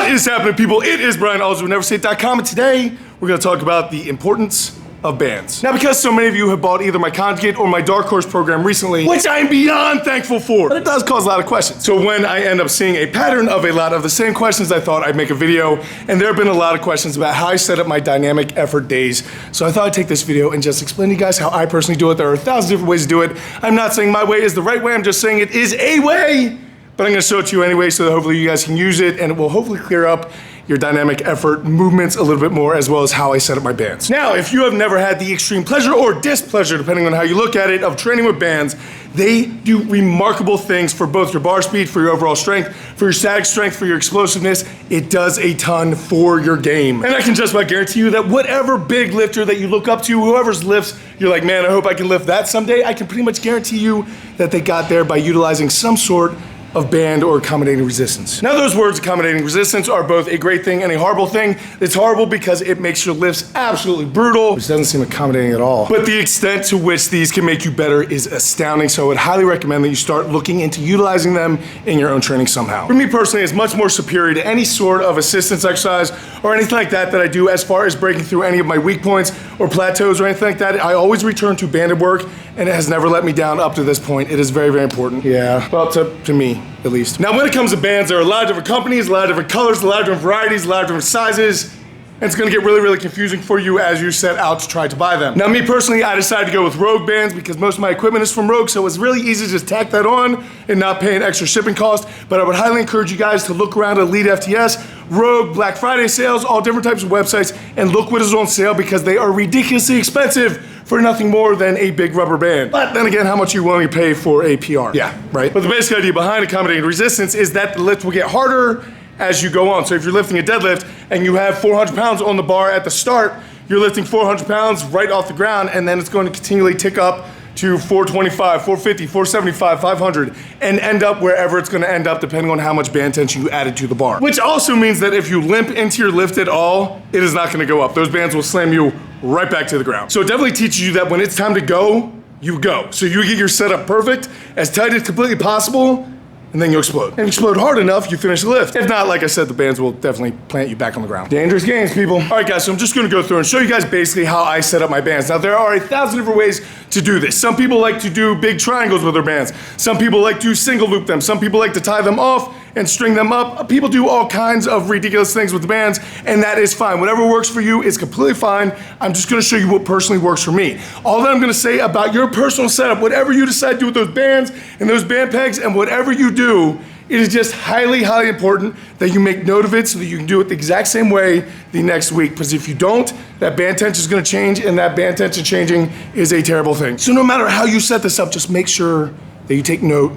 What is happening, people? It is Brian Alsruhe, NEVERsate.com, and today we're going to talk about the importance of bands. Now, because so many of you have bought either my Conjugate or my Dark Horse program recently, which I'm beyond thankful for, but it does cause a lot of questions. So when I end up seeing a pattern of a lot of the same questions, I thought I'd make a video, and there have been a lot of questions about how I set up my dynamic effort days. So I thought I'd take this video and just explain to you guys how I personally do it. There are 1,000 different ways to do it. I'm not saying my way is the right way, I'm just saying it is a way, but I'm gonna show it to you anyway so that hopefully you guys can use it, and it will hopefully clear up your dynamic effort movements a little bit more, as well as how I set up my bands. Now, if you have never had the extreme pleasure or displeasure, depending on how you look at it, of training with bands, they do remarkable things for both your bar speed, for your overall strength, for your static strength, for your explosiveness. It does a ton for your game. And I can just about guarantee you that whatever big lifter that you look up to, whoever's lifts, you're like, man, I hope I can lift that someday. I can pretty much guarantee you that they got there by utilizing some sort of band or accommodating resistance. Now, those words, accommodating resistance, are both a great thing and a horrible thing. It's horrible because it makes your lifts absolutely brutal, which doesn't seem accommodating at all. But the extent to which these can make you better is astounding, so I would highly recommend that you start looking into utilizing them in your own training somehow. For me personally, it's much more superior to any sort of assistance exercise or anything like that that I do as far as breaking through any of my weak points or plateaus or anything like that. I always return to banded work, and it has never let me down up to this point. It is very, very important. Yeah, well, to me, at least. Now, when it comes to bands, there are a lot of different companies, a lot of different colors, a lot of different varieties, a lot of different sizes, and it's gonna get really, really confusing for you as you set out to try to buy them. Now, me personally, I decided to go with Rogue bands because most of my equipment is from Rogue, so it's really easy to just tack that on and not pay an extra shipping cost. But I would highly encourage you guys to look around at Elite FTS, Rogue, Black Friday sales, all different types of websites, and look what is on sale because they are ridiculously expensive for nothing more than a big rubber band. But then again, how much are you willing to pay for a PR? Yeah, right? But the basic idea behind accommodating resistance is that the lift will get harder as you go on. So if you're lifting a deadlift and you have 400 pounds on the bar at the start, you're lifting 400 pounds right off the ground, and then it's going to continually tick up to 425, 450, 475, 500, and end up wherever it's gonna end up depending on how much band tension you added to the bar. Which also means that if you limp into your lift at all, it is not gonna go up. Those bands will slam you right back to the ground. So it definitely teaches you that when it's time to go, you go. So you get your setup perfect, as tight as completely possible, and then you explode. And if you explode hard enough, you finish the lift. If not, like I said, the bands will definitely plant you back on the ground. Dangerous games, people. All right, guys, so I'm just gonna go through and show you guys basically how I set up my bands. Now, there are 1,000 different ways to do this. Some people like to do big triangles with their bands. Some people like to single loop them. Some people like to tie them off and string them up. People do all kinds of ridiculous things with the bands, and that is fine. Whatever works for you is completely fine. I'm just gonna show you what personally works for me. All that I'm gonna say about your personal setup, whatever you decide to do with those bands and those band pegs and whatever you do, it is just highly, highly important that you make note of it so that you can do it the exact same way the next week. Because if you don't, that band tension is gonna change, and that band tension changing is a terrible thing. So no matter how you set this up, just make sure that you take note,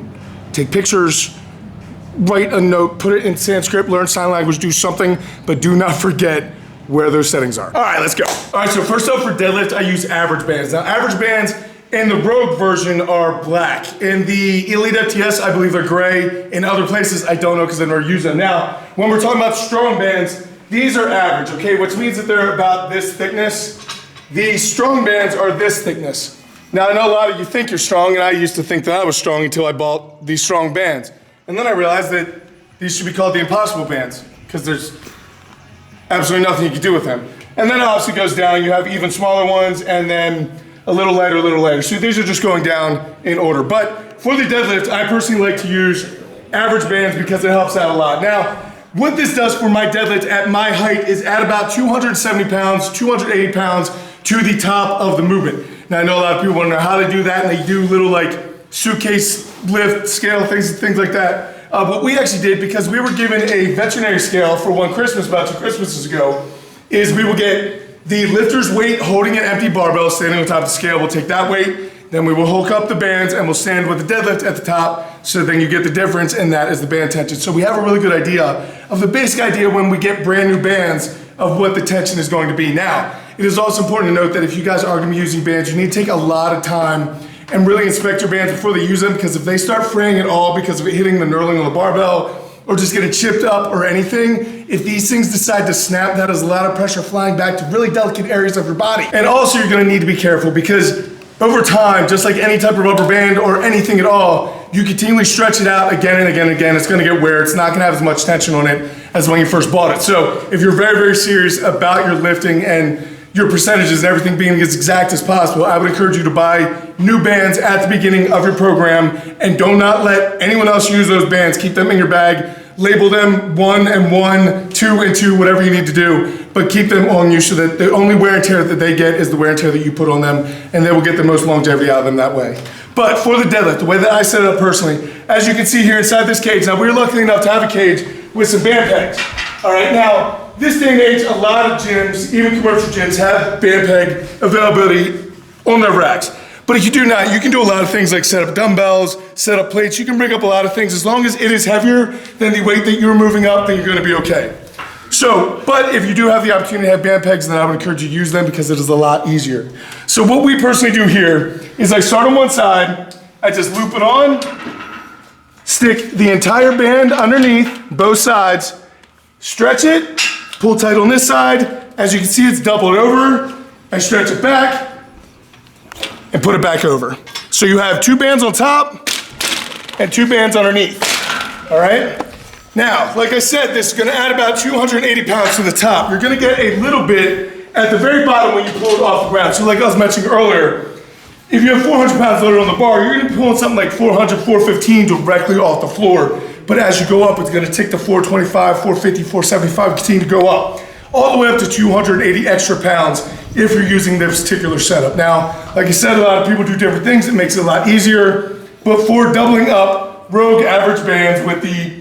take pictures, write a note, put it in Sanskrit, learn sign language, do something, but do not forget where those settings are. All right, let's go. All right, so first up for deadlift, I use average bands. Now, average bands in the Rogue version are black. In the Elite FTS, I believe they're gray. In other places, I don't know because I never use them. Now, when we're talking about strong bands, these are average, okay? Which means that they're about this thickness. The strong bands are this thickness. Now, I know a lot of you think you're strong, and I used to think that I was strong until I bought these strong bands. And then I realized that these should be called the impossible bands because there's absolutely nothing you can do with them. And then it obviously goes down. You have even smaller ones, and then a little lighter, a little lighter. So these are just going down in order. But for the deadlift, I personally like to use average bands because it helps out a lot. Now, what this does for my deadlift at my height is add about 270 pounds, 280 pounds to the top of the movement. Now, I know a lot of people want to know how to do that, and they do little like suitcase lift scale things like that. What we actually did, because we were given a veterinary scale for one Christmas, about 2 Christmases ago, is we will get the lifter's weight holding an empty barbell standing on top of the scale. We'll take that weight, then we will hook up the bands and we'll stand with the deadlift at the top, so then you get the difference, and that is the band tension. So we have a really good idea of the basic idea when we get brand new bands of what the tension is going to be. Now, it is also important to note that if you guys are gonna be using bands, you need to take a lot of time and really inspect your bands before they use them, because if they start fraying at all because of it hitting the knurling on the barbell or just getting chipped up or anything, if these things decide to snap, that is a lot of pressure flying back to really delicate areas of your body. And also you're gonna need to be careful because over time, just like any type of rubber band or anything at all, you continually stretch it out again and again and again, it's gonna get wear. It's not gonna have as much tension on it as when you first bought it. So if you're very, very serious about your lifting and your percentages and everything being as exact as possible, I would encourage you to buy new bands at the beginning of your program, and do not let anyone else use those bands. Keep them in your bag, label them 1 and 1, 2 and 2, whatever you need to do, but keep them on you so that the only wear and tear that they get is the wear and tear that you put on them, and they will get the most longevity out of them that way. But for the deadlift, the way that I set it up personally, as you can see here inside this cage, now we're lucky enough to have a cage with some band pegs. All right, now, this day and age, a lot of gyms, even commercial gyms, have band peg availability on their racks. But if you do not, you can do a lot of things like set up dumbbells, set up plates. You can bring up a lot of things. As long as it is heavier than the weight that you're moving up, then you're gonna be okay. So, but if you do have the opportunity to have band pegs, then I would encourage you to use them because it is a lot easier. So what we personally do here is I start on one side, I just loop it on, stick the entire band underneath both sides, stretch it, pull tight on this side. As you can see, it's doubled over. I stretch it back and put it back over. So you have 2 bands on top and 2 bands underneath, all right? Now, like I said, this is gonna add about 280 pounds to the top. You're gonna get a little bit at the very bottom when you pull it off the ground. So like I was mentioning earlier, if you have 400 pounds loaded on the bar, you're gonna be pulling something like 400, 415 directly off the floor. But as you go up, it's gonna tick to 425, 450, 475, continue to go up, all the way up to 280 extra pounds if you're using this particular setup. Now, like I said, a lot of people do different things. It makes it a lot easier. But for doubling up Rogue average bands with the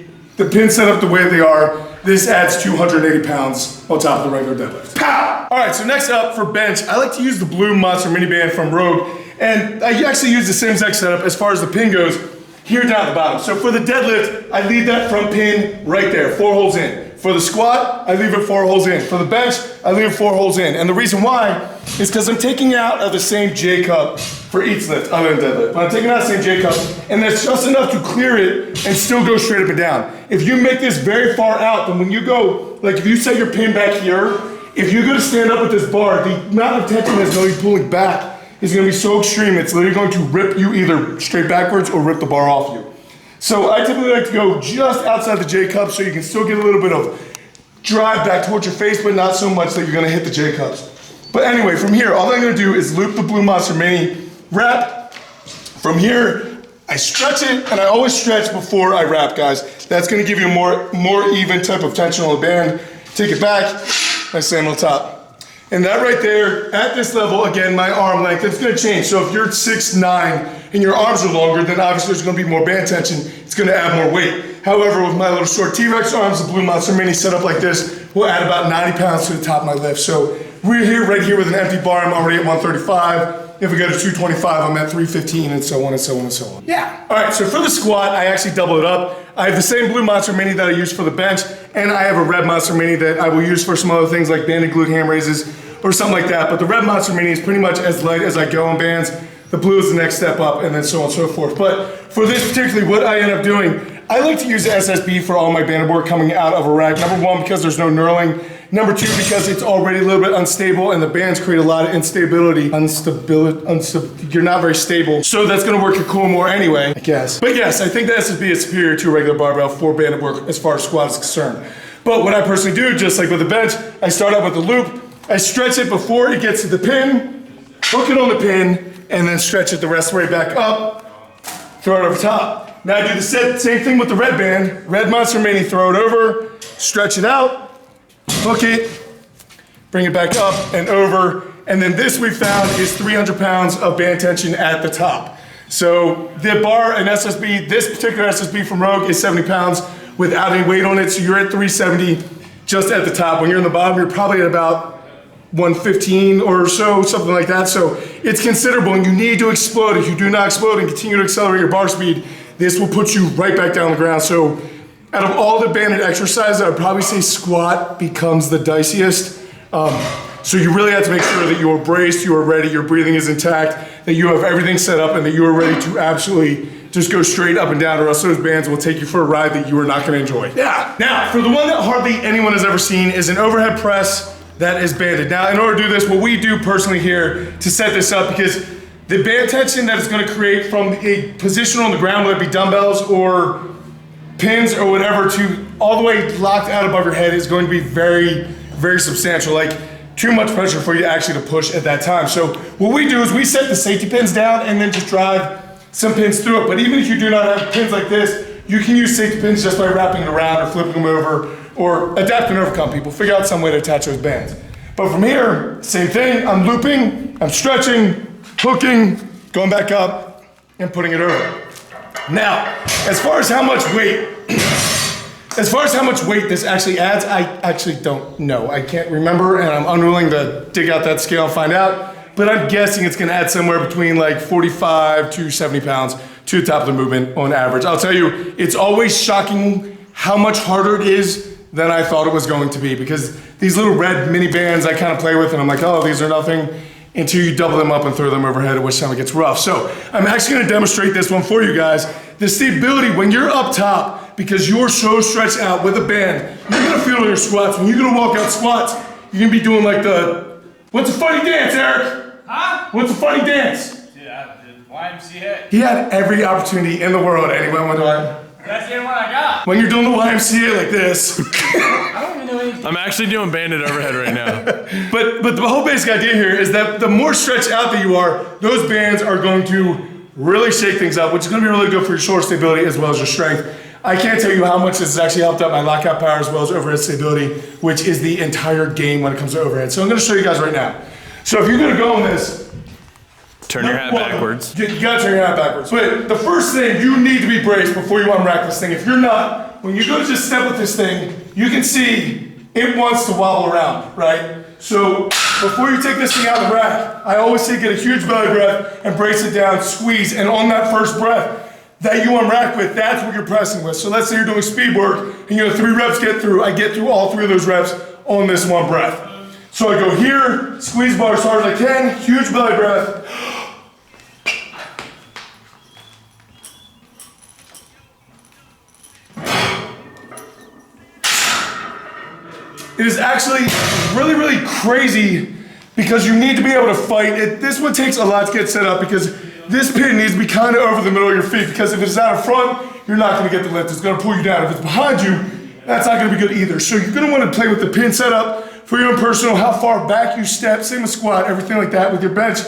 pin set up the way they are, this adds 280 pounds on top of the regular deadlift. Pow! All right, so next up for bench, I like to use the blue Monster Mini Band from Rogue. And I actually use the same exact setup as far as the pin goes, here down at the bottom. So for the deadlift, I leave that front pin right there, 4 holes in. For the squat, I leave it 4 holes in. For the bench, I leave it 4 holes in. And the reason why is because I'm taking out of the same J cup for each lift, other than deadlift. But I'm taking out the same J cup, and that's just enough to clear it and still go straight up and down. If you make this very far out, then when you go, like if you set your pin back here, if you go to stand up with this bar, the amount of tension that's going to be pulling back is going to be so extreme, it's literally going to rip you either straight backwards or rip the bar off you. So I typically like to go just outside the J cup so you can still get a little bit of drive back towards your face, but not so much that you're gonna hit the J cups. But anyway, from here, all I'm gonna do is loop the Blue Monster Mini, wrap. From here, I stretch it, and I always stretch before I wrap, guys. That's gonna give you a more even type of tension on the band. Take it back, I slam on top. And that right there, at this level, again, my arm length, it's gonna change. So if you're 6'9", and your arms are longer, then obviously there's gonna be more band tension. It's gonna add more weight. However, with my little short T-Rex arms, the Blue Monster Mini set up like this will add about 90 pounds to the top of my lift. So we're here, right here with an empty bar. I'm already at 135. If we go to 225, I'm at 315, and so on and so on and so on. Yeah. All right, so for the squat, I actually double it up. I have the same Blue Monster Mini that I use for the bench, and I have a Red Monster Mini that I will use for some other things like banded glute ham raises or something like that. But the Red Monster Mini is pretty much as light as I go on bands. The blue is the next step up, and then so on and so forth. But for this particularly, what I end up doing, I like to use the SSB for all my banded work coming out of a rack. Number one, because there's no knurling. Number two, because it's already a little bit unstable, and the bands create a lot of instability. You're not very stable. So that's gonna work your core more anyway, I guess. But yes, I think the SSB is superior to a regular barbell for banded work as far as squat is concerned. But what I personally do, just like with the bench, I start out with the loop, I stretch it before it gets to the pin, hook it on the pin, and then stretch it the rest of the way back up, throw it over top. Now I do the same thing with the red band, Red Monster Mini, throw it over, stretch it out, hook it, bring it back up and over, and then this we found is 300 pounds of band tension at the top. So the bar and SSB, this particular SSB from Rogue is 70 pounds without any weight on it, so you're at 370 just at the top. When you're in the bottom, you're probably at about 115 or so, something like that. So it's considerable, and you need to explode. If you do not explode and continue to accelerate your bar speed, this will put you right back down on the ground. So out of all the banded exercises, I would probably say squat becomes the diciest. So you really have to make sure that you are braced, you are ready, your breathing is intact, that you have everything set up, and that you are ready to absolutely just go straight up and down, or else those bands will take you for a ride that you are not gonna enjoy. Yeah, now for the one that hardly anyone has ever seen is an overhead press that is banded. Now, in order to do this, what we do personally here to set this up, because the band tension that it's gonna create from a position on the ground, whether it be dumbbells or pins or whatever, to all the way locked out above your head is going to be very, very substantial. Like too much pressure for you actually to push at that time. So what we do is we set the safety pins down and then just drive some pins through it. But even if you do not have pins like this, you can use safety pins just by wrapping it around or flipping them over or adapting and overcome people. Figure out some way to attach those bands. But from here, same thing. I'm looping, I'm stretching, hooking, going back up, and putting it over. Now, as far as how much weight this actually adds, I actually don't know. I can't remember, and I'm unwilling to dig out that scale and find out. But I'm guessing it's gonna add somewhere between like 45 to 70 pounds to the top of the movement on average. I'll tell you, it's always shocking how much harder it is than I thought it was going to be, because these little red mini bands I kind of play with and I'm like, oh, these are nothing, until you double them up and throw them overhead, at which time it gets rough. So I'm actually gonna demonstrate this one for you guys. The stability when you're up top, because you're so stretched out with a band, you're gonna feel it in your squats. When you're gonna walk out squats, you're gonna be doing like what's a funny dance, Eric? Huh? What's a funny dance? Yeah, the YMCA. He had every opportunity in the world, and he went with one. That's the only one I got. When you're doing the YMCA like this. I don't even know anything. I'm actually doing banded overhead right now. But the whole basic idea here is that the more stretched out that you are, those bands are going to really shake things up, which is gonna be really good for your shoulder stability as well as your strength. I can't tell you how much this has actually helped out my lockout power as well as overhead stability, which is the entire game when it comes to overhead. So I'm gonna show you guys right now. So if you're gonna go on this, Turn your hat backwards. You gotta turn your hat backwards. But the first thing, you need to be braced before you unrack this thing. If you're not, when you go to just step with this thing, you can see it wants to wobble around, right? So before you take this thing out of the rack, I always say get a huge belly breath and brace it down, squeeze, and on that first breath that you unrack with, that's what you're pressing with. So let's say you're doing speed work and you have 3 reps get through. I get through all 3 of those reps on this one breath. So I go here, squeeze bar as hard as I can, huge belly breath. It is actually really, really crazy because you need to be able to fight. This one takes a lot to get set up because this pin needs to be kind of over the middle of your feet, because if it's out in front, you're not gonna get the lift. It's gonna pull you down. If it's behind you, that's not gonna be good either. So you're gonna wanna play with the pin setup for your own personal, how far back you step, same with squat, everything like that with your bench,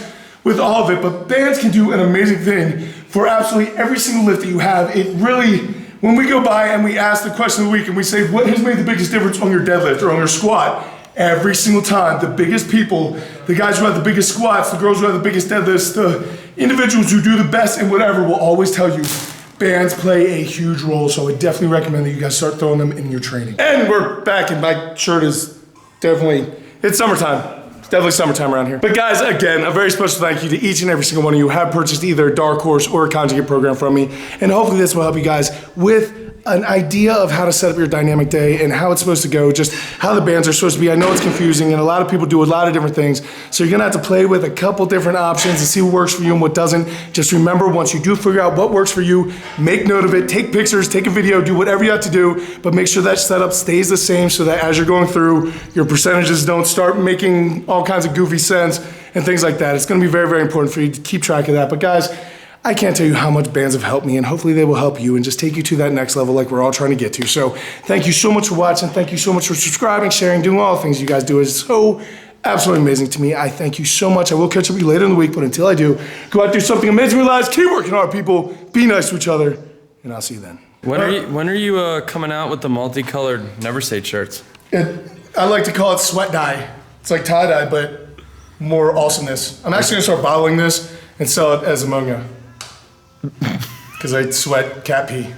with all of it. But bands can do an amazing thing for absolutely every single lift that you have. It really, when we go by and we ask the question of the week and we say, what has made the biggest difference on your deadlift or on your squat? Every single time, the biggest people, the guys who have the biggest squats, the girls who have the biggest deadlifts, the individuals who do the best in whatever will always tell you bands play a huge role. So I definitely recommend that you guys start throwing them in your training. And we're back, and my shirt is definitely, it's summertime. It's definitely summertime around here. But guys, again, a very special thank you to each and every single one of you who have purchased either a Dark Horse or a Conjugate program from me. And hopefully this will help you guys with an idea of how to set up your dynamic day and how it's supposed to go, just how the bands are supposed to be. I know it's confusing and a lot of people do a lot of different things. So you're gonna have to play with a couple different options and see what works for you and what doesn't. Just remember, once you do figure out what works for you, make note of it, take pictures, take a video, do whatever you have to do, but make sure that setup stays the same so that as you're going through, your percentages don't start making all kinds of goofy sense and things like that. It's gonna be very, very important for you to keep track of that. But guys, I can't tell you how much bands have helped me, and hopefully they will help you and just take you to that next level like we're all trying to get to. So thank you so much for watching. Thank you so much for subscribing, sharing, doing all the things you guys do. It's so absolutely amazing to me. I thank you so much. I will catch up with you later in the week, but until I do, go out and do something amazing in your lives. Keep working hard, people. Be nice to each other, and I'll see you then. When are you coming out with the multicolored NEVERsate shirts? I like to call it sweat dye. It's like tie-dye, but more awesomeness. I'm actually gonna start bottling this and sell it as ammonia. Because I sweat cat pee.